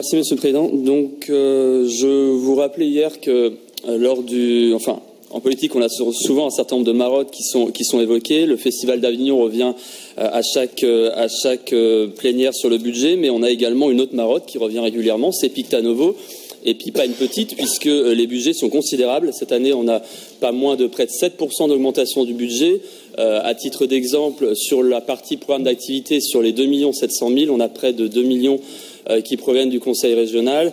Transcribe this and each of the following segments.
Merci Monsieur le Président. Donc, je vous rappelais hier que en politique, on a souvent un certain nombre de marottes qui sont évoquées. Le Festival d'Avignon revient à chaque plénière sur le budget, mais on a également une autre marotte qui revient régulièrement, c'est Picta Novo. Et puis pas une petite, puisque les budgets sont considérables. Cette année, on a pas moins de près de 7% d'augmentation du budget. À titre d'exemple, sur la partie programme d'activité, sur les 2 700 000, on a près de 2 millions qui proviennent du Conseil régional,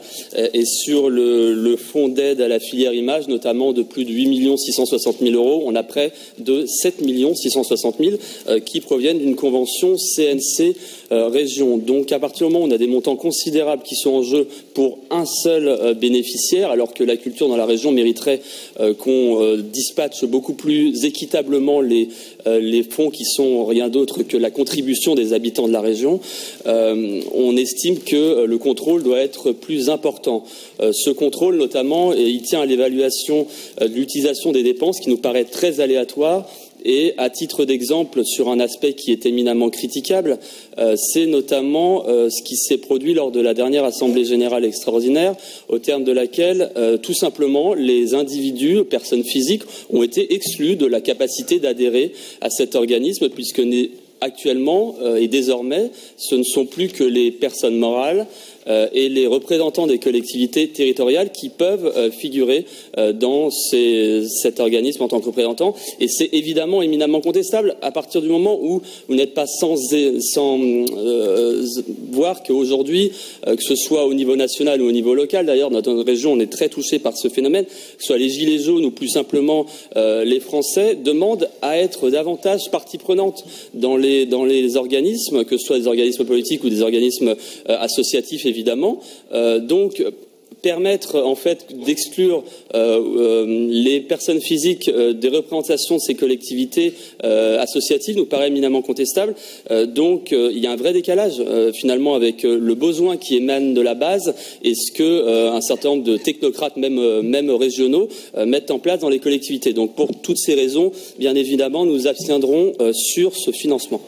et sur le fonds d'aide à la filière image, notamment de plus de 8 660 000 euros, on a près de 7 660 000 qui proviennent d'une convention CNC région. Donc à partir du moment où on a des montants considérables qui sont en jeu pour un seul bénéficiaire, alors que la culture dans la région mériterait qu'on dispatche beaucoup plus équitablement les fonds qui sont rien d'autre que la contribution des habitants de la région, on estime que le contrôle doit être plus important. Ce contrôle, notamment, il tient à l'évaluation de l'utilisation des dépenses qui nous paraît très aléatoire. Et à titre d'exemple, sur un aspect qui est éminemment critiquable, c'est notamment ce qui s'est produit lors de la dernière Assemblée générale extraordinaire, au terme de laquelle, tout simplement, les individus, personnes physiques, ont été exclus de la capacité d'adhérer à cet organisme, puisque actuellement et désormais, ce ne sont plus que les personnes morales et les représentants des collectivités territoriales qui peuvent figurer dans cet organisme en tant que représentants. Et c'est évidemment éminemment contestable à partir du moment où vous n'êtes pas sans voir qu'aujourd'hui, que ce soit au niveau national ou au niveau local, d'ailleurs, dans notre région, on est très touché par ce phénomène, que ce soit les gilets jaunes ou plus simplement les Français, demandent à être davantage partie prenante dans les organismes, que ce soit des organismes politiques ou des organismes associatifs, évidemment. Donc, permettre en fait d'exclure les personnes physiques des représentations de ces collectivités associatives nous paraît éminemment contestable. Donc il y a un vrai décalage finalement avec le besoin qui émane de la base et ce que un certain nombre de technocrates, même régionaux, mettent en place dans les collectivités. Donc pour toutes ces raisons, bien évidemment, nous abstiendrons sur ce financement.